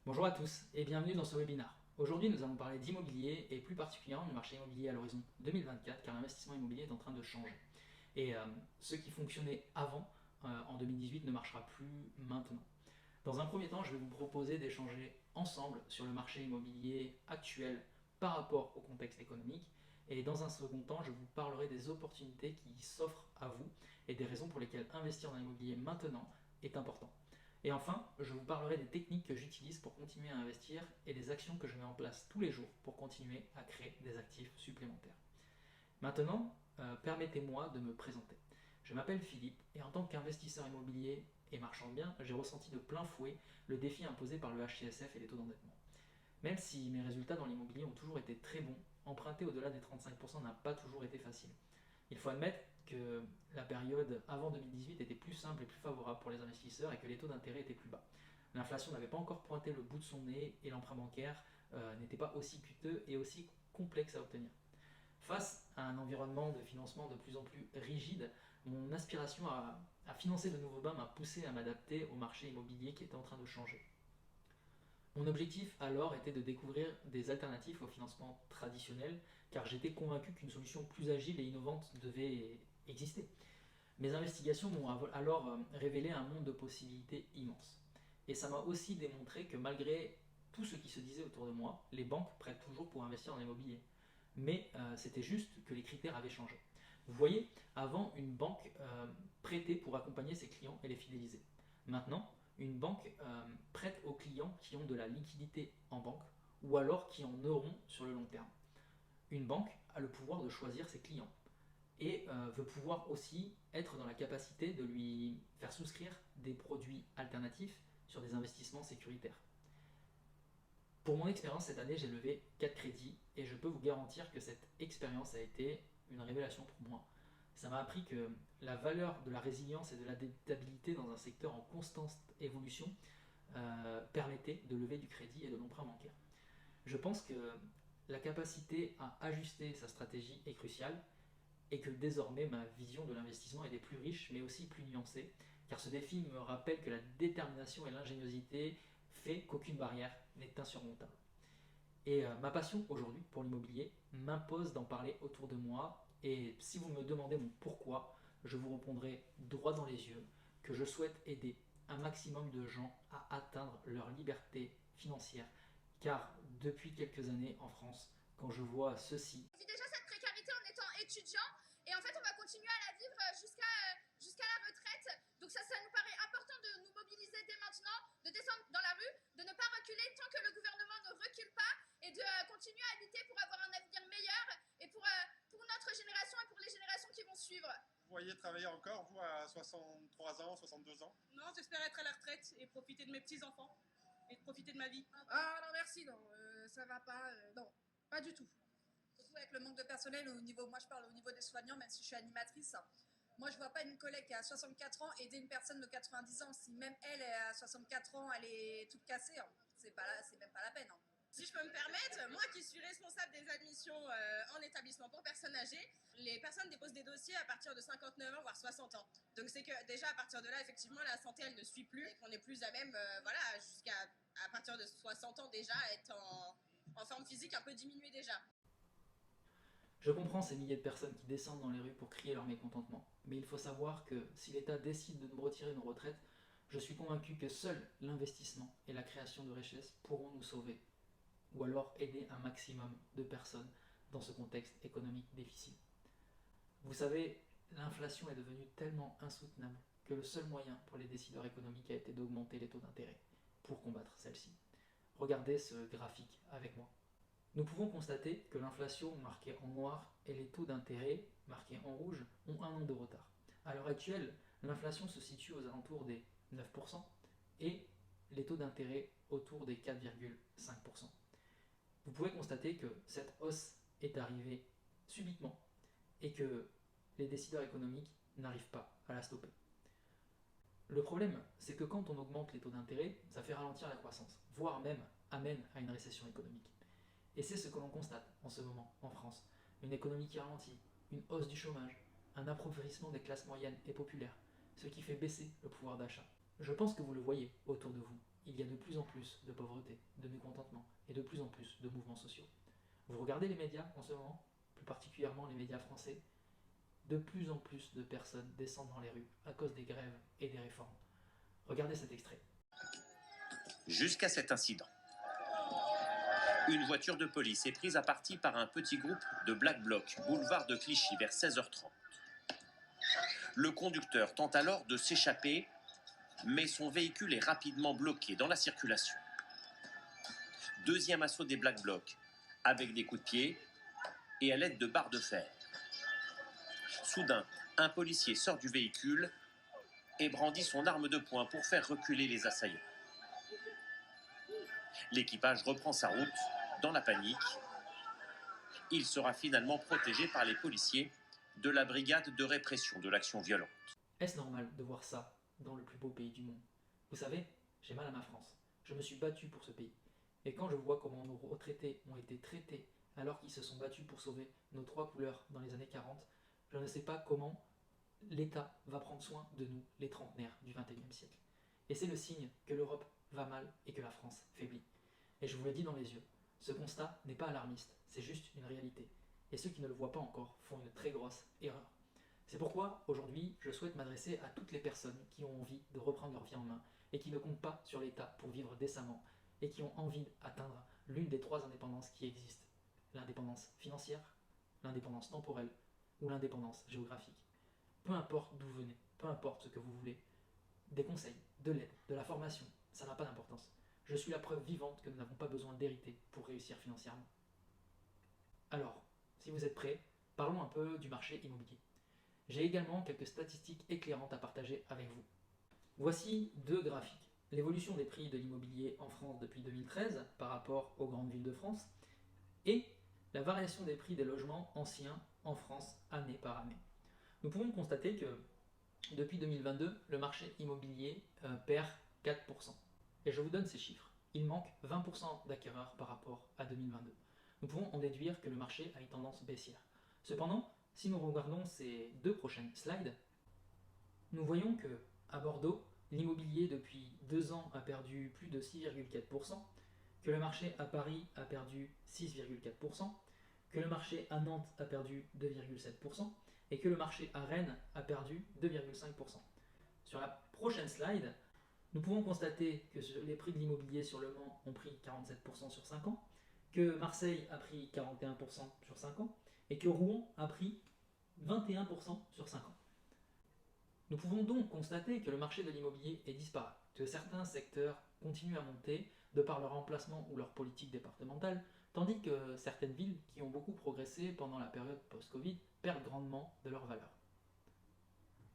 Bonjour à tous et bienvenue dans ce webinaire. Aujourd'hui, nous allons parler d'immobilier et plus particulièrement du marché immobilier à l'horizon 2024 car l'investissement immobilier est en train de changer. Et ce qui fonctionnait avant, en 2018, ne marchera plus maintenant. Dans un premier temps, je vais vous proposer d'échanger ensemble sur le marché immobilier actuel par rapport au contexte économique. Et dans un second temps, je vous parlerai des opportunités qui s'offrent à vous et des raisons pour lesquelles investir dans l'immobilier maintenant est important. Et enfin, je vous parlerai des techniques que j'utilise pour continuer à investir et des actions que je mets en place tous les jours pour continuer à créer des actifs supplémentaires. Maintenant, permettez-moi de me présenter. Je m'appelle Philippe et en tant qu'investisseur immobilier et marchand de biens, j'ai ressenti de plein fouet le défi imposé par le HCSF et les taux d'endettement. Même si mes résultats dans l'immobilier ont toujours été très bons, emprunter au-delà des 35% n'a pas toujours été facile. Il faut admettre que la période avant 2018 était plus simple et plus favorable pour les investisseurs et que les taux d'intérêt étaient plus bas. L'inflation n'avait pas encore pointé le bout de son nez et l'emprunt bancaire n'était pas aussi coûteux et aussi complexe à obtenir. Face à un environnement de financement de plus en plus rigide, mon aspiration à financer de nouveaux bains m'a poussé à m'adapter au marché immobilier qui était en train de changer. Mon objectif alors était de découvrir des alternatives au financement traditionnel, car j'étais convaincu qu'une solution plus agile et innovante devait exister. Mes investigations m'ont alors révélé un monde de possibilités immenses. Et ça m'a aussi démontré que malgré tout ce qui se disait autour de moi, les banques prêtent toujours pour investir dans l'immobilier. Mais c'était juste que les critères avaient changé. Vous voyez, avant, une banque prêtait pour accompagner ses clients et les fidéliser. Maintenant, une banque prête aux clients qui ont de la liquidité en banque ou alors qui en auront sur le long terme. Une banque a le pouvoir de choisir ses clients et veut pouvoir aussi être dans la capacité de lui faire souscrire des produits alternatifs sur des investissements sécuritaires. Pour mon expérience cette année, j'ai levé 4 crédits et je peux vous garantir que cette expérience a été une révélation pour moi. Ça m'a appris que la valeur de la résilience et de l'adaptabilité dans un secteur en constante évolution permettait de lever du crédit et de l'emprunt bancaire. Je pense que la capacité à ajuster sa stratégie est cruciale et que désormais ma vision de l'investissement est des plus riches mais aussi plus nuancée, car ce défi me rappelle que la détermination et l'ingéniosité fait qu'aucune barrière n'est insurmontable. Et ma passion aujourd'hui pour l'immobilier m'impose d'en parler autour de moi, et si vous me demandez mon pourquoi, je vous répondrai droit dans les yeux que je souhaite aider un maximum de gens à atteindre leur liberté financière, car depuis quelques années en France, quand je vois ceci, On vit déjà cette précarité en étant étudiant et en fait on va continuer à la vivre jusqu'à la retraite. Donc ça nous paraît important de nous mobiliser dès maintenant, de descendre dans la rue, de ne pas reculer tant que le gouvernement ne recule pas et de continuer à lutter pour avoir un avenir meilleur et pour notre génération et pour les générations qui vont suivre. Vous voyez travailler encore, vous, à 63 ans, 62 ans? Non, j'espère être à la retraite et profiter de mes petits-enfants et de profiter de ma vie. Ah non, merci, non, ça va pas, non, pas du tout. Surtout avec le manque de personnel au niveau, moi je parle au niveau des soignants, même si je suis animatrice. Moi je vois pas une collègue qui a 64 ans aider une personne de 90 ans. Si même elle est à 64 ans, elle est toute cassée, c'est même pas la peine. Si je peux me permettre, moi qui suis responsable des admissions en établissement pour personnes âgées, les personnes déposent des dossiers à partir de 59 ans, voire 60 ans. Donc c'est que déjà à partir de là, effectivement, la santé, elle ne suit plus et qu'on est plus à même, voilà, jusqu'à à partir de 60 ans déjà, être en forme physique un peu diminuée déjà. je comprends ces milliers de personnes qui descendent dans les rues pour crier leur mécontentement, mais il faut savoir que si l'État décide de nous retirer nos retraites, je suis convaincu que seul l'investissement et la création de richesses pourront nous sauver, ou alors aider un maximum de personnes dans ce contexte économique difficile. Vous savez, l'inflation est devenue tellement insoutenable que le seul moyen pour les décideurs économiques a été d'augmenter les taux d'intérêt pour combattre celle-ci. Regardez ce graphique avec moi. Nous pouvons constater que l'inflation marquée en noir et les taux d'intérêt marqués en rouge ont un an de retard. À l'heure actuelle, l'inflation se situe aux alentours des 9% et les taux d'intérêt autour des 4,5%. Vous pouvez constater que cette hausse est arrivée subitement et que les décideurs économiques n'arrivent pas à la stopper. Le problème, c'est que quand on augmente les taux d'intérêt, ça fait ralentir la croissance, voire même amène à une récession économique. Et c'est ce que l'on constate en ce moment en France. Une économie qui ralentit, une hausse du chômage, un appauvrissement des classes moyennes et populaires, ce qui fait baisser le pouvoir d'achat. Je pense que vous le voyez autour de vous. il y a de plus en plus de pauvreté, de mécontentement et de plus en plus de mouvements sociaux. Vous regardez les médias en ce moment, plus particulièrement les médias français, de plus en plus de personnes descendent dans les rues à cause des grèves et des réformes. Regardez cet extrait. Jusqu'à cet incident. Une voiture de police est prise à partie par un petit groupe de Black Bloc, boulevard de Clichy, vers 16h30. Le conducteur tente alors de s'échapper, mais son véhicule est rapidement bloqué dans la circulation. Deuxième assaut des Black Blocs, avec des coups de pied et à l'aide de barres de fer. Soudain, un policier sort du véhicule et brandit son arme de poing pour faire reculer les assaillants. L'équipage reprend sa route dans la panique. Il sera finalement protégé par les policiers de la brigade de répression de l'action violente. Est-ce normal de voir ça dans le plus beau pays du monde? Vous savez, j'ai mal à ma France. Je me suis battu pour ce pays. Et quand je vois comment nos retraités ont été traités alors qu'ils se sont battus pour sauver nos trois couleurs dans les années 40, je ne sais pas comment l'État va prendre soin de nous, les trentenaires du XXIe siècle. Et c'est le signe que l'Europe va mal et que la France faiblit. Et je vous le dis dans les yeux, ce constat n'est pas alarmiste, c'est juste une réalité. Et ceux qui ne le voient pas encore font une très grosse erreur. C'est pourquoi, aujourd'hui, je souhaite m'adresser à toutes les personnes qui ont envie de reprendre leur vie en main et qui ne comptent pas sur l'État pour vivre décemment et qui ont envie d'atteindre l'une des trois indépendances qui existent. L'indépendance financière, l'indépendance temporelle ou l'indépendance géographique. Peu importe d'où vous venez, peu importe ce que vous voulez, des conseils, de l'aide, de la formation, ça n'a pas d'importance. Je suis la preuve vivante que nous n'avons pas besoin d'hériter pour réussir financièrement. Alors, si vous êtes prêts, parlons un peu du marché immobilier. J'ai également quelques statistiques éclairantes à partager avec vous. Voici deux graphiques. L'évolution des prix de l'immobilier en France depuis 2013 par rapport aux grandes villes de France et la variation des prix des logements anciens en France année par année. Nous pouvons constater que depuis 2022, le marché immobilier perd 4%. Et je vous donne ces chiffres. Il manque 20% d'acquéreurs par rapport à 2022. Nous pouvons en déduire que le marché a une tendance baissière. Cependant, si nous regardons ces deux prochaines slides, nous voyons que à Bordeaux, l'immobilier depuis 2 ans a perdu plus de 6,4%, que le marché à Paris a perdu 6,4%, que le marché à Nantes a perdu 2,7% et que le marché à Rennes a perdu 2,5%. Sur la prochaine slide, nous pouvons constater que les prix de l'immobilier sur Le Mans ont pris 47% sur 5 ans, que Marseille a pris 41% sur 5 ans et que Rouen a pris 21% sur 5 ans. Nous pouvons donc constater que le marché de l'immobilier est disparate, que certains secteurs continuent à monter de par leur emplacement ou leur politique départementale, tandis que certaines villes qui ont beaucoup progressé pendant la période post-Covid perdent grandement de leur valeur.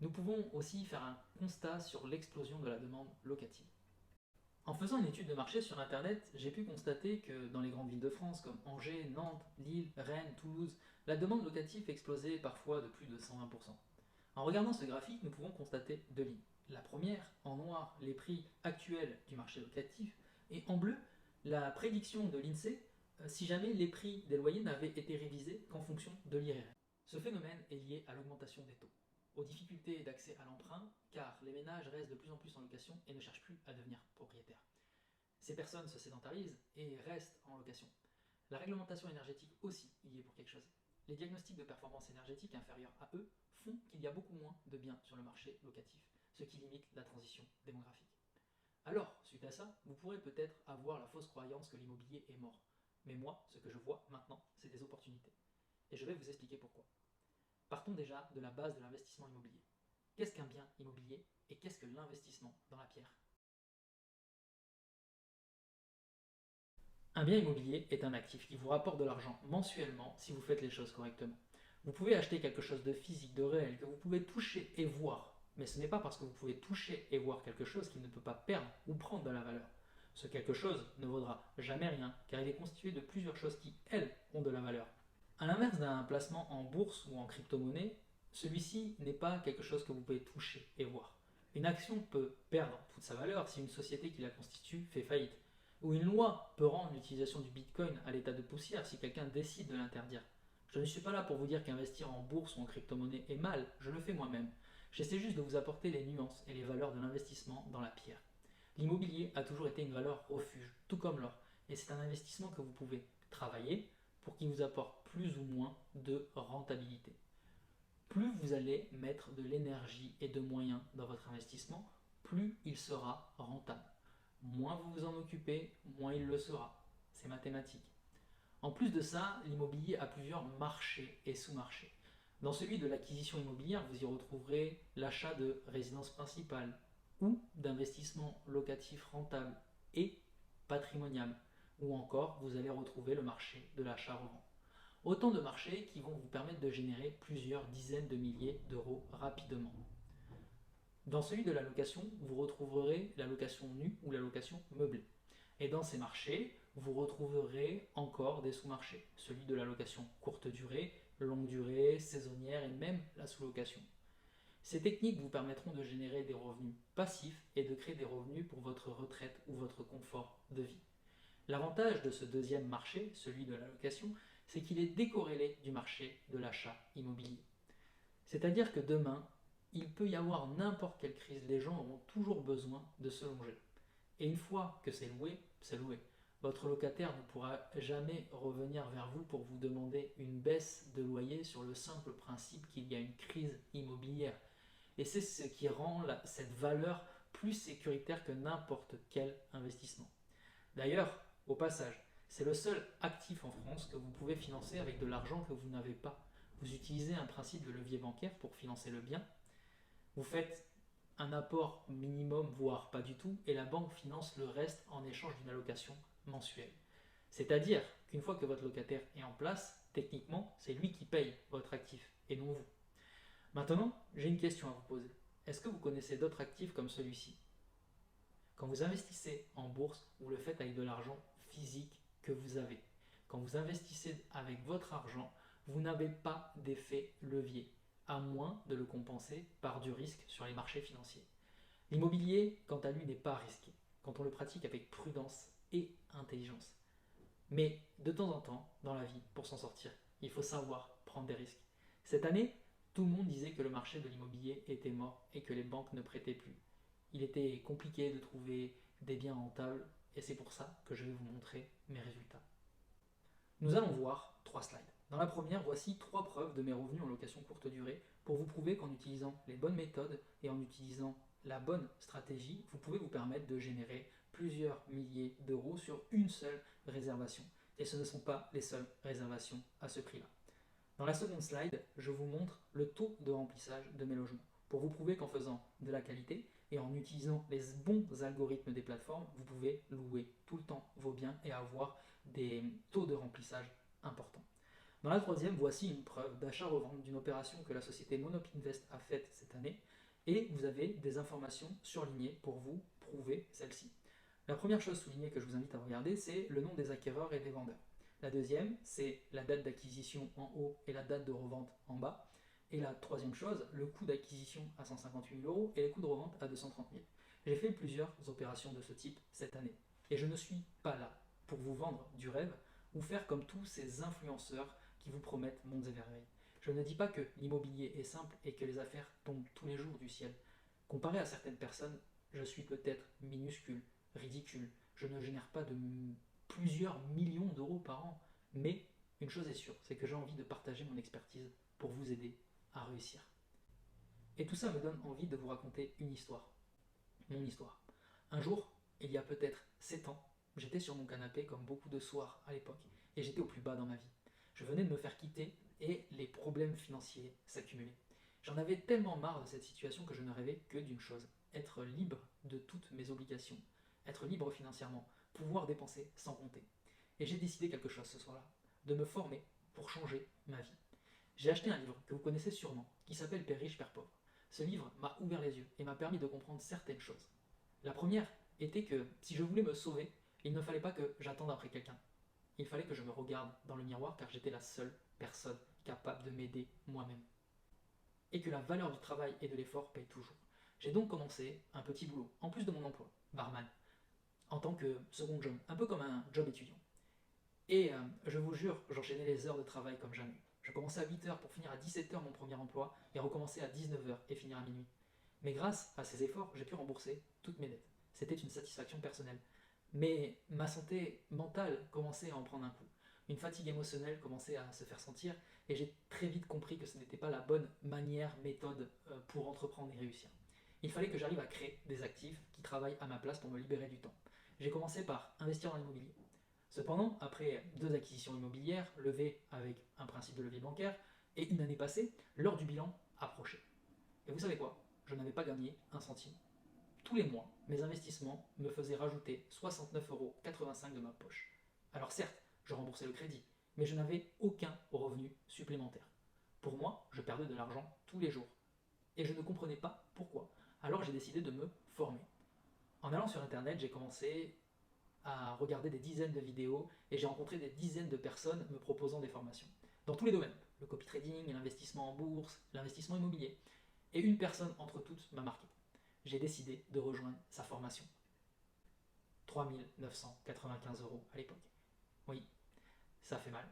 Nous pouvons aussi faire un constat sur l'explosion de la demande locative. En faisant une étude de marché sur Internet, j'ai pu constater que dans les grandes villes de France comme Angers, Nantes, Lille, Rennes, Toulouse, la demande locative explosait parfois de plus de 120%. En regardant ce graphique, nous pouvons constater deux lignes. La première, en noir, les prix actuels du marché locatif, et en bleu, la prédiction de l'INSEE si jamais les prix des loyers n'avaient été révisés qu'en fonction de l'IRR. Ce phénomène est lié à l'augmentation des taux, aux difficultés d'accès à l'emprunt, car les ménages restent de plus en plus en location et ne cherchent plus à devenir propriétaires. Ces personnes se sédentarisent et restent en location. La réglementation énergétique aussi y est pour quelque chose. Les diagnostics de performance énergétique inférieurs à eux font qu'il y a beaucoup moins de biens sur le marché locatif, ce qui limite la transition démographique. Alors, suite à ça, vous pourrez peut-être avoir la fausse croyance que l'immobilier est mort. Mais moi, ce que je vois maintenant, c'est des opportunités. Et je vais vous expliquer pourquoi. Partons déjà de la base de l'investissement immobilier. Qu'est-ce qu'un bien immobilier et qu'est-ce que l'investissement dans la pierre? Un bien immobilier est un actif qui vous rapporte de l'argent mensuellement si vous faites les choses correctement. Vous pouvez acheter quelque chose de physique, de réel, que vous pouvez toucher et voir. Mais ce n'est pas parce que vous pouvez toucher et voir quelque chose qu'il ne peut pas perdre ou prendre de la valeur. Ce quelque chose ne vaudra jamais rien, car il est constitué de plusieurs choses qui, elles, ont de la valeur. A l'inverse d'un placement en bourse ou en crypto-monnaie, celui-ci n'est pas quelque chose que vous pouvez toucher et voir. Une action peut perdre toute sa valeur si une société qui la constitue fait faillite. Ou une loi peut rendre l'utilisation du Bitcoin à l'état de poussière si quelqu'un décide de l'interdire. Je ne suis pas là pour vous dire qu'investir en bourse ou en crypto-monnaie est mal, je le fais moi-même. J'essaie juste de vous apporter les nuances et les valeurs de l'investissement dans la pierre. L'immobilier a toujours été une valeur refuge, tout comme l'or, et c'est un investissement que vous pouvez travailler pour qu'il vous apporte plus ou moins de rentabilité. Plus vous allez mettre de l'énergie et de moyens dans votre investissement, plus il sera rentable. Moins vous vous en occupez, moins il le sera. C'est mathématique. En plus de ça, l'immobilier a plusieurs marchés et sous-marchés. Dans celui de l'acquisition immobilière, vous y retrouverez l'achat de résidence principale ou d'investissements locatifs rentables et patrimonial. Ou encore, vous allez retrouver le marché de l'achat-revente. Autant de marchés qui vont vous permettre de générer plusieurs dizaines de milliers d'euros rapidement. Dans celui de la location, vous retrouverez la location nue ou la location meublée. Et dans ces marchés, vous retrouverez encore des sous-marchés, celui de la location courte durée, longue durée, saisonnière et même la sous-location. Ces techniques vous permettront de générer des revenus passifs et de créer des revenus pour votre retraite ou votre confort de vie. L'avantage de ce deuxième marché, celui de la location, c'est qu'il est décorrélé du marché de l'achat immobilier. C'est-à-dire que demain, il peut y avoir n'importe quelle crise, les gens auront toujours besoin de se loger. Et une fois que c'est loué, c'est loué. Votre locataire ne pourra jamais revenir vers vous pour vous demander une baisse de loyer sur le simple principe qu'il y a une crise immobilière. Et c'est ce qui rend cette valeur plus sécuritaire que n'importe quel investissement. D'ailleurs, au passage, c'est le seul actif en France que vous pouvez financer avec de l'argent que vous n'avez pas. Vous utilisez un principe de levier bancaire pour financer le bien. Vous faites un apport minimum, voire pas du tout, et la banque finance le reste en échange d'une allocation mensuelle. C'est-à-dire qu'une fois que votre locataire est en place, techniquement, c'est lui qui paye votre actif et non vous. Maintenant, j'ai une question à vous poser. Est-ce que vous connaissez d'autres actifs comme celui-ci ? Quand vous investissez en bourse, vous le faites avec de l'argent physique que vous avez. Quand vous investissez avec votre argent, vous n'avez pas d'effet levier, à moins de le compenser par du risque sur les marchés financiers. L'immobilier, quant à lui, n'est pas risqué, quand on le pratique avec prudence et intelligence. Mais de temps en temps, dans la vie, pour s'en sortir, il faut savoir prendre des risques. Cette année, tout le monde disait que le marché de l'immobilier était mort et que les banques ne prêtaient plus. Il était compliqué de trouver des biens rentables et c'est pour ça que je vais vous montrer mes résultats. Nous allons voir 3 slides. Dans la première, voici 3 preuves de mes revenus en location courte durée pour vous prouver qu'en utilisant les bonnes méthodes et en utilisant la bonne stratégie, vous pouvez vous permettre de générer plusieurs milliers d'euros sur une seule réservation. Et ce ne sont pas les seules réservations à ce prix-là. Dans la seconde slide, je vous montre le taux de remplissage de mes logements pour vous prouver qu'en faisant de la qualité et en utilisant les bons algorithmes des plateformes, vous pouvez louer tout le temps vos biens et avoir des taux de remplissage importants. Dans la troisième, voici une preuve d'achat-revente d'une opération que la société Monopinvest a faite cette année et vous avez des informations surlignées pour vous prouver celle-ci. La première chose soulignée que je vous invite à regarder, c'est le nom des acquéreurs et des vendeurs. La deuxième, c'est la date d'acquisition en haut et la date de revente en bas. Et la troisième chose, le coût d'acquisition à 158 000 euros et les coûts de revente à 230 000. J'ai fait plusieurs opérations de ce type cette année. Et je ne suis pas là pour vous vendre du rêve ou faire comme tous ces influenceurs qui vous promettent mondes et merveilles. Je ne dis pas que l'immobilier est simple et que les affaires tombent tous les jours du ciel. Comparé à certaines personnes, je suis peut-être minuscule, ridicule. Je ne génère pas de plusieurs millions d'euros par an. Mais une chose est sûre, c'est que j'ai envie de partager mon expertise pour vous aider à réussir. Et tout ça me donne envie de vous raconter une histoire. Mon histoire. Un jour, il y a peut-être 7 ans, j'étais sur mon canapé comme beaucoup de soirs à l'époque et j'étais au plus bas dans ma vie. Je venais de me faire quitter et les problèmes financiers s'accumulaient. J'en avais tellement marre de cette situation que je ne rêvais que d'une chose, être libre de toutes mes obligations, être libre financièrement, pouvoir dépenser sans compter. Et j'ai décidé quelque chose ce soir-là, de me former pour changer ma vie. J'ai acheté un livre que vous connaissez sûrement, qui s'appelle Père riche, Père pauvre. Ce livre m'a ouvert les yeux et m'a permis de comprendre certaines choses. La première était que si je voulais me sauver, il ne fallait pas que j'attende après quelqu'un. Il fallait que je me regarde dans le miroir car j'étais la seule personne capable de m'aider moi-même. Et que la valeur du travail et de l'effort paye toujours. J'ai donc commencé un petit boulot, en plus de mon emploi, barman, en tant que second job, un peu comme un job étudiant. Et je vous jure, j'enchaînais les heures de travail comme jamais. Je commençais à 8h pour finir à 17h mon premier emploi et recommencer à 19h et finir à minuit. Mais grâce à ces efforts, j'ai pu rembourser toutes mes dettes. c'était une satisfaction personnelle. Mais ma santé mentale commençait à en prendre un coup. Une fatigue émotionnelle commençait à se faire sentir et j'ai très vite compris que ce n'était pas la bonne manière, méthode pour entreprendre et réussir. Il fallait que j'arrive à créer des actifs qui travaillent à ma place pour me libérer du temps. J'ai commencé par investir dans l'immobilier. Cependant, après 2 acquisitions immobilières, levées avec un principe de levier bancaire, et une année passée, l'heure du bilan approchait. Et vous savez quoi? Je n'avais pas gagné un centime. Tous les mois, mes investissements me faisaient rajouter 69,85 € de ma poche. Alors certes, je remboursais le crédit, mais je n'avais aucun revenu supplémentaire. Pour moi, je perdais de l'argent tous les jours. Et je ne comprenais pas pourquoi. Alors j'ai décidé de me former. En allant sur internet, j'ai commencé à regarder des dizaines de vidéos et j'ai rencontré des dizaines de personnes me proposant des formations. Dans tous les domaines, le copy trading, l'investissement en bourse, l'investissement immobilier. Et une personne entre toutes m'a marqué. J'ai décidé de rejoindre sa formation. 3 995 € à l'époque. Oui, ça fait mal.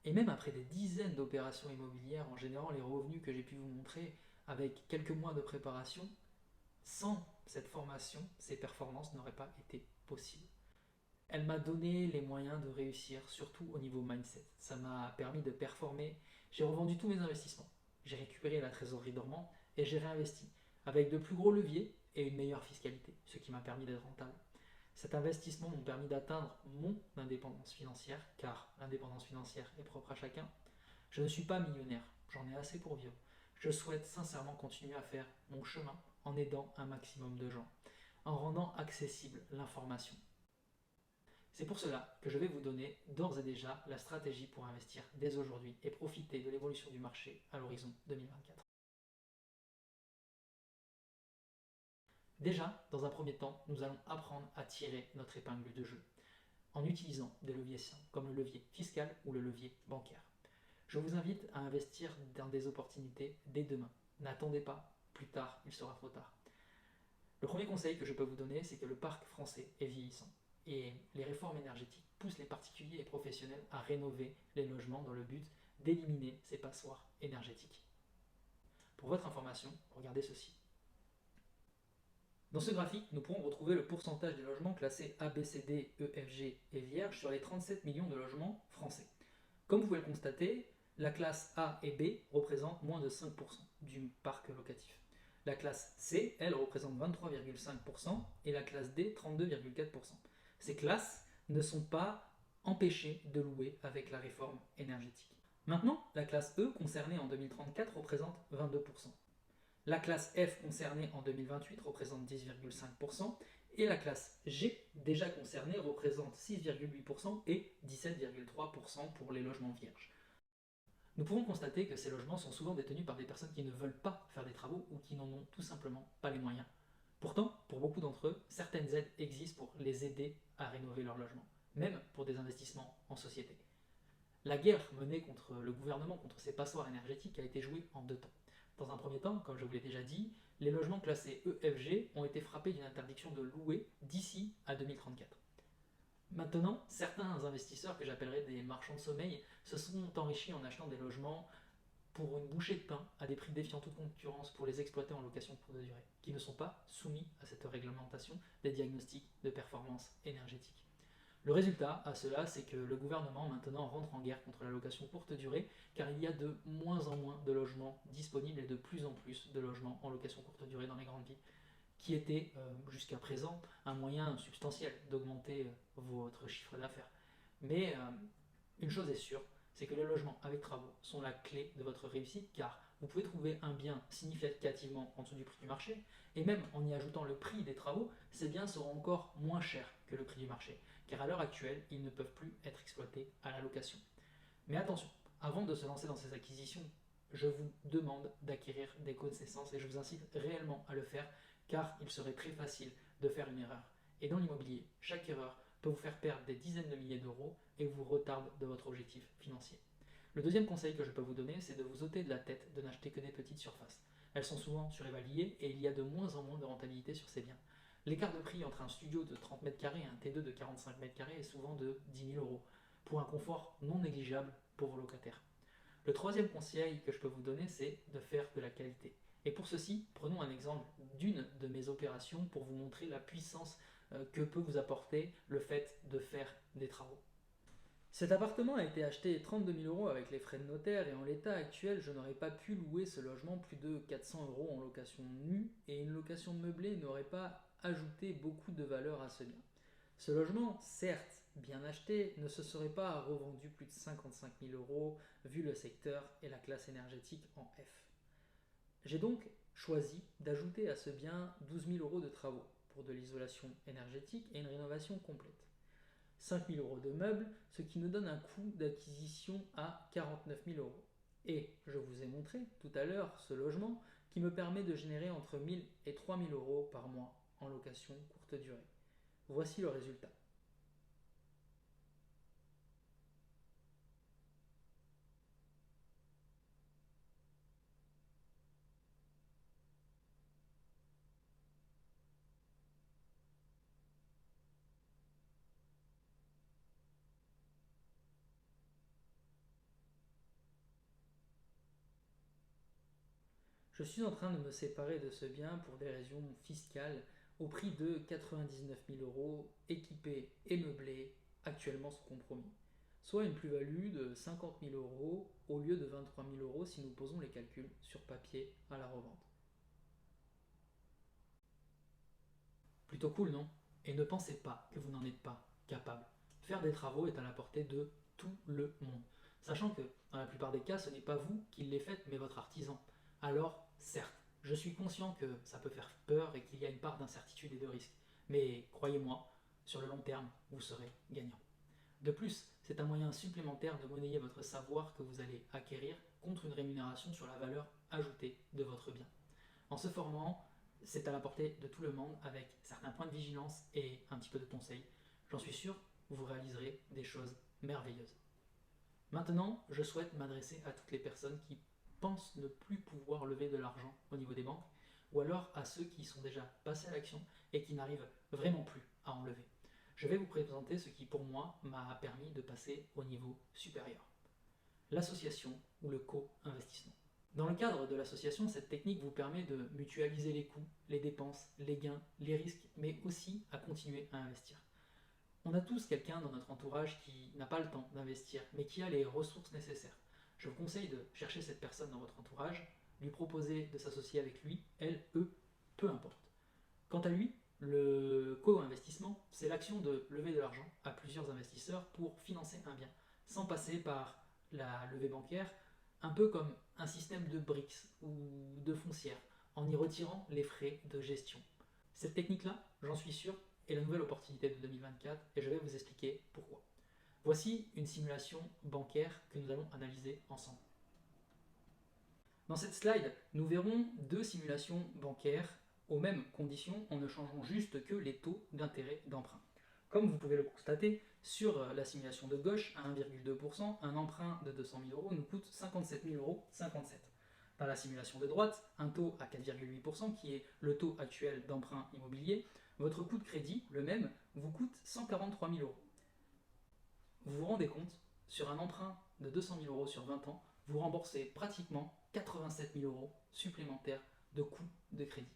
Et même après des dizaines d'opérations immobilières, en générant les revenus que j'ai pu vous montrer avec quelques mois de préparation, sans cette formation, ces performances n'auraient pas été possibles. Elle m'a donné les moyens de réussir, surtout au niveau mindset. Ça m'a permis de performer. J'ai revendu tous mes investissements. J'ai récupéré la trésorerie dormante et j'ai réinvesti avec de plus gros leviers et une meilleure fiscalité, ce qui m'a permis d'être rentable. Cet investissement m'a permis d'atteindre mon indépendance financière, car l'indépendance financière est propre à chacun. Je ne suis pas millionnaire, j'en ai assez pour vivre. Je souhaite sincèrement continuer à faire mon chemin en aidant un maximum de gens, en rendant accessible l'information. C'est pour cela que je vais vous donner d'ores et déjà la stratégie pour investir dès aujourd'hui et profiter de l'évolution du marché à l'horizon 2024. Déjà, dans un premier temps, nous allons apprendre à tirer notre épingle de jeu en utilisant des leviers simples comme le levier fiscal ou le levier bancaire. Je vous invite à investir dans des opportunités dès demain. N'attendez pas, plus tard, il sera trop tard. Le premier conseil que je peux vous donner, c'est que le parc français est vieillissant et les réformes énergétiques poussent les particuliers et professionnels à rénover les logements dans le but d'éliminer ces passoires énergétiques. Pour votre information, regardez ceci. Dans ce graphique, nous pourrons retrouver le pourcentage des logements classés A, B, C, D, E, F, G et vierges sur les 37 millions de logements français. Comme vous pouvez le constater, la classe A et B représentent moins de 5% du parc locatif. La classe C, elle, représente 23,5% et la classe D, 32,4%. Ces classes ne sont pas empêchées de louer avec la réforme énergétique. Maintenant, la classe E, concernée en 2034, représente 22%. La classe F concernée en 2028 représente 10,5% et la classe G déjà concernée représente 6,8% et 17,3% pour les logements vierges. Nous pouvons constater que ces logements sont souvent détenus par des personnes qui ne veulent pas faire des travaux ou qui n'en ont tout simplement pas les moyens. Pourtant, pour beaucoup d'entre eux, certaines aides existent pour les aider à rénover leur logement, même pour des investissements en société. La guerre menée contre le gouvernement contre ces passoires énergétiques a été jouée en 2 temps. Dans un premier temps, comme je vous l'ai déjà dit, les logements classés EFG ont été frappés d'une interdiction de louer d'ici à 2034. Maintenant, certains investisseurs que j'appellerais des marchands de sommeil se sont enrichis en achetant des logements pour une bouchée de pain à des prix défiant toute concurrence pour les exploiter en location courte durée, qui ne sont pas soumis à cette réglementation des diagnostics de performance énergétique. Le résultat à cela, c'est que le gouvernement maintenant rentre en guerre contre la location courte durée, car il y a de moins en moins de logements disponibles et de plus en plus de logements en location courte durée dans les grandes villes, qui était jusqu'à présent un moyen substantiel d'augmenter votre chiffre d'affaires. Mais une chose est sûre, c'est que les logements avec travaux sont la clé de votre réussite, car vous pouvez trouver un bien significativement en dessous du prix du marché, et même en y ajoutant le prix des travaux, ces biens seront encore moins chers que le prix du marché, car à l'heure actuelle, ils ne peuvent plus être exploités à la location. Mais attention, avant de se lancer dans ces acquisitions, je vous demande d'acquérir des connaissances et je vous incite réellement à le faire, car il serait très facile de faire une erreur. Et dans l'immobilier, chaque erreur peut vous faire perdre des dizaines de milliers d'euros et vous retarde de votre objectif financier. Le deuxième conseil que je peux vous donner, c'est de vous ôter de la tête de n'acheter que des petites surfaces. Elles sont souvent surévaluées et il y a de moins en moins de rentabilité sur ces biens. L'écart de prix entre un studio de 30 m² et un T2 de 45 m² est souvent de 10 000 euros, pour un confort non négligeable pour vos locataires. Le troisième conseil que je peux vous donner, c'est de faire de la qualité. Et pour ceci, prenons un exemple d'une de mes opérations pour vous montrer la puissance que peut vous apporter le fait de faire des travaux. Cet appartement a été acheté 32 000 € avec les frais de notaire et en l'état actuel, je n'aurais pas pu louer ce logement plus de 400 € en location nue et une location meublée n'aurait pas ajouté beaucoup de valeur à ce bien. Ce logement, certes bien acheté, ne se serait pas revendu plus de 55 000 € vu le secteur et la classe énergétique en F. J'ai donc choisi d'ajouter à ce bien 12 000 € de travaux pour de l'isolation énergétique et une rénovation complète. 5 000 € de meubles, ce qui nous donne un coût d'acquisition à 49 000 €. Et je vous ai montré tout à l'heure ce logement qui me permet de générer entre 1 000 et 3 000 € par mois en location courte durée. Voici le résultat. Je suis en train de me séparer de ce bien pour des raisons fiscales au prix de 99 000 € équipé et meublé, actuellement sous compromis, soit une plus-value de 50 000 € au lieu de 23 000 € si nous posons les calculs sur papier à la revente. Plutôt cool, non? Et ne pensez pas que vous n'en êtes pas capable. Faire des travaux est à la portée de tout le monde. Sachant que, dans la plupart des cas, ce n'est pas vous qui les faites, mais votre artisan. Alors, certes, je suis conscient que ça peut faire peur et qu'il y a une part d'incertitude et de risque. Mais croyez-moi, sur le long terme, vous serez gagnant. De plus, c'est un moyen supplémentaire de monnayer votre savoir que vous allez acquérir contre une rémunération sur la valeur ajoutée de votre bien. En se formant, c'est à la portée de tout le monde avec certains points de vigilance et un petit peu de conseils. J'en suis sûr, vous réaliserez des choses merveilleuses. Maintenant, je souhaite m'adresser à toutes les personnes qui pensent ne plus pouvoir lever de l'argent au niveau des banques, ou alors à ceux qui sont déjà passés à l'action et qui n'arrivent vraiment plus à en lever. Je vais vous présenter ce qui pour moi m'a permis de passer au niveau supérieur. L'association ou le co-investissement. Dans le cadre de l'association, cette technique vous permet de mutualiser les coûts, les dépenses, les gains, les risques, mais aussi à continuer à investir. On a tous quelqu'un dans notre entourage qui n'a pas le temps d'investir, mais qui a les ressources nécessaires. Je vous conseille de chercher cette personne dans votre entourage, lui proposer de s'associer avec lui, elle, eux, peu importe. Quant à lui, le co-investissement, c'est l'action de lever de l'argent à plusieurs investisseurs pour financer un bien, sans passer par la levée bancaire, un peu comme un système de briques ou de foncière, en y retirant les frais de gestion. Cette technique-là, j'en suis sûr, est la nouvelle opportunité de 2024 et je vais vous expliquer pourquoi. Voici une simulation bancaire que nous allons analyser ensemble. Dans cette slide, nous verrons deux simulations bancaires aux mêmes conditions en ne changeant juste que les taux d'intérêt d'emprunt. Comme vous pouvez le constater, sur la simulation de gauche, à 1,2%, un emprunt de 200 000 € nous coûte 57 000,57 €. Dans la simulation de droite, un taux à 4,8%, qui est le taux actuel d'emprunt immobilier, votre coût de crédit, le même, vous coûte 143 000 €. Vous vous rendez compte, sur un emprunt de 200 000 € sur 20 ans, vous remboursez pratiquement 87 000 € supplémentaires de coûts de crédit.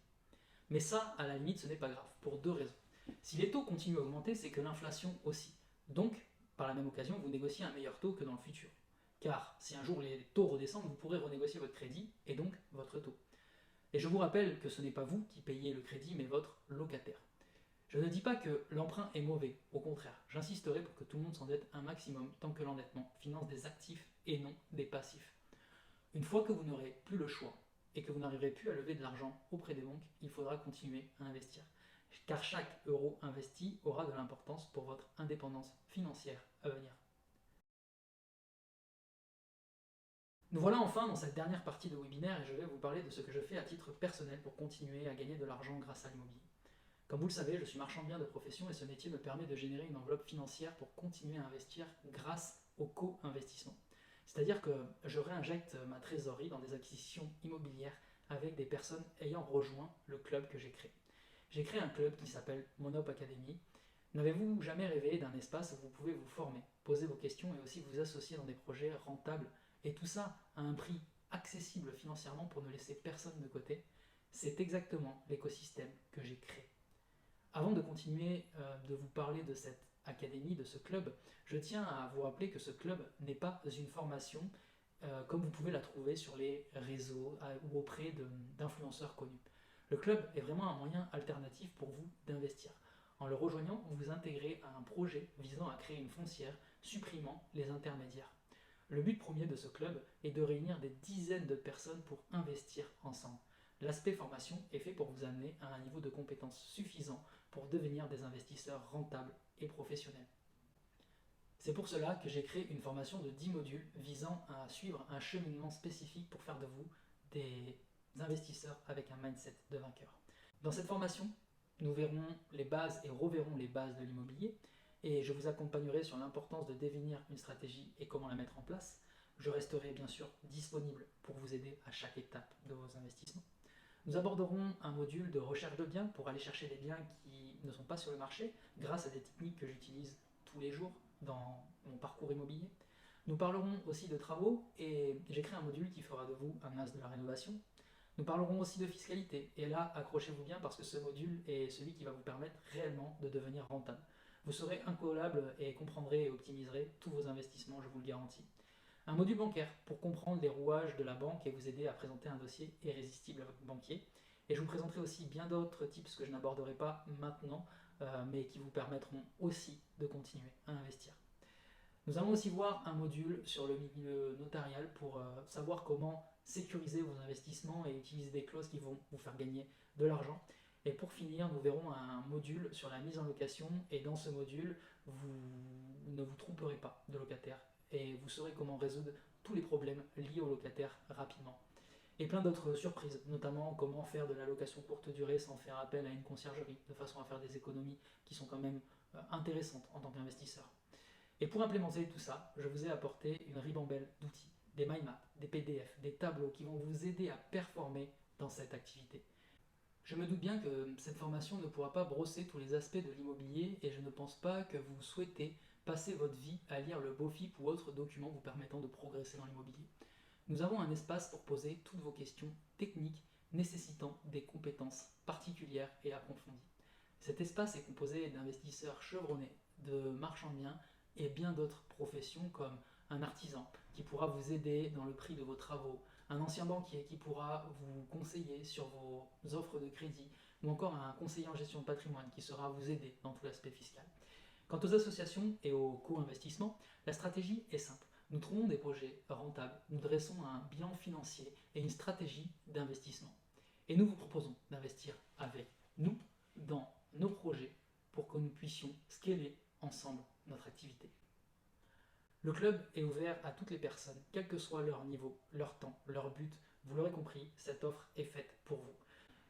Mais ça, à la limite, ce n'est pas grave, pour deux raisons. Si les taux continuent à augmenter, c'est que l'inflation aussi. Donc, par la même occasion, vous négociez un meilleur taux que dans le futur. Car si un jour les taux redescendent, vous pourrez renégocier votre crédit et donc votre taux. Et je vous rappelle que ce n'est pas vous qui payez le crédit, mais votre locataire. Je ne dis pas que l'emprunt est mauvais, au contraire, j'insisterai pour que tout le monde s'endette un maximum tant que l'endettement finance des actifs et non des passifs. Une fois que vous n'aurez plus le choix et que vous n'arriverez plus à lever de l'argent auprès des banques, il faudra continuer à investir. Car chaque euro investi aura de l'importance pour votre indépendance financière à venir. Nous voilà enfin dans cette dernière partie de webinaire et je vais vous parler de ce que je fais à titre personnel pour continuer à gagner de l'argent grâce à l'immobilier. Comme vous le savez, je suis marchand de biens de profession et ce métier me permet de générer une enveloppe financière pour continuer à investir grâce au co-investissement. C'est-à-dire que je réinjecte ma trésorerie dans des acquisitions immobilières avec des personnes ayant rejoint le club que j'ai créé. J'ai créé un club qui s'appelle Monop Academy. N'avez-vous jamais rêvé d'un espace où vous pouvez vous former, poser vos questions et aussi vous associer dans des projets rentables et tout ça à un prix accessible financièrement pour ne laisser personne de côté, c'est exactement l'écosystème que j'ai créé. Avant de continuer de vous parler de cette académie, de ce club, je tiens à vous rappeler que ce club n'est pas une formation comme vous pouvez la trouver sur les réseaux ou auprès d'influenceurs connus. Le club est vraiment un moyen alternatif pour vous d'investir. En le rejoignant, vous vous intégrez à un projet visant à créer une foncière supprimant les intermédiaires. Le but premier de ce club est de réunir des dizaines de personnes pour investir ensemble. L'aspect formation est fait pour vous amener à un niveau de compétence suffisant pour devenir des investisseurs rentables et professionnels. C'est pour cela que j'ai créé une formation de 10 modules visant à suivre un cheminement spécifique pour faire de vous des investisseurs avec un mindset de vainqueur. Dans cette formation, nous verrons les bases et reverrons les bases de l'immobilier et je vous accompagnerai sur l'importance de définir une stratégie et comment la mettre en place. Je resterai bien sûr disponible pour vous aider à chaque étape de vos investissements. Nous aborderons un module de recherche de biens pour aller chercher des biens qui ne sont pas sur le marché grâce à des techniques que j'utilise tous les jours dans mon parcours immobilier. Nous parlerons aussi de travaux et j'ai créé un module qui fera de vous un as de la rénovation. Nous parlerons aussi de fiscalité et là, accrochez-vous bien parce que ce module est celui qui va vous permettre réellement de devenir rentable. Vous serez incollable et comprendrez et optimiserez tous vos investissements, je vous le garantis. Un module bancaire pour comprendre les rouages de la banque et vous aider à présenter un dossier irrésistible à votre banquier. Et je vous présenterai aussi bien d'autres tips que je n'aborderai pas maintenant, mais qui vous permettront aussi de continuer à investir. Nous allons aussi voir un module sur le milieu notarial pour savoir comment sécuriser vos investissements et utiliser des clauses qui vont vous faire gagner de l'argent. Et pour finir, nous verrons un module sur la mise en location et dans ce module, vous ne vous tromperez pas de locataire et vous saurez comment résoudre tous les problèmes liés aux locataires rapidement. Et plein d'autres surprises, notamment comment faire de la location courte durée sans faire appel à une conciergerie, de façon à faire des économies qui sont quand même intéressantes en tant qu'investisseur. Et pour implémenter tout ça, je vous ai apporté une ribambelle d'outils, des mind maps, des PDF, des tableaux qui vont vous aider à performer dans cette activité. Je me doute bien que cette formation ne pourra pas brosser tous les aspects de l'immobilier et je ne pense pas que vous souhaitez passer votre vie à lire le BOFIP ou autres documents vous permettant de progresser dans l'immobilier. Nous avons un espace pour poser toutes vos questions techniques nécessitant des compétences particulières et approfondies. Cet espace est composé d'investisseurs chevronnés, de marchands de biens et bien d'autres professions comme un artisan qui pourra vous aider dans le prix de vos travaux, un ancien banquier qui pourra vous conseiller sur vos offres de crédit ou encore un conseiller en gestion de patrimoine qui saura vous aider dans tout l'aspect fiscal. Quant aux associations et aux co-investissements, la stratégie est simple. Nous trouvons des projets rentables, nous dressons un bilan financier et une stratégie d'investissement. Et nous vous proposons d'investir avec nous dans nos projets pour que nous puissions scaler ensemble notre activité. Le club est ouvert à toutes les personnes, quel que soit leur niveau, leur temps, leur but. Vous l'aurez compris, cette offre est faite pour vous.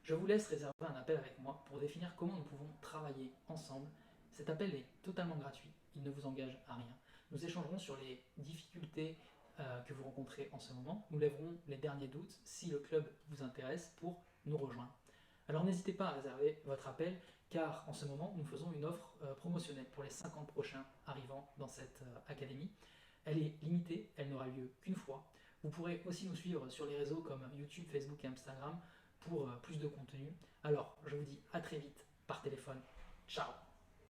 Je vous laisse réserver un appel avec moi pour définir comment nous pouvons travailler ensemble. Cet appel est totalement gratuit, il ne vous engage à rien. Nous échangerons sur les difficultés que vous rencontrez en ce moment. Nous lèverons les derniers doutes si le club vous intéresse pour nous rejoindre. Alors n'hésitez pas à réserver votre appel car en ce moment nous faisons une offre promotionnelle pour les 50 prochains arrivants dans cette académie. Elle est limitée, elle n'aura lieu qu'une fois. Vous pourrez aussi nous suivre sur les réseaux comme YouTube, Facebook et Instagram pour plus de contenu. Alors je vous dis à très vite par téléphone. Ciao!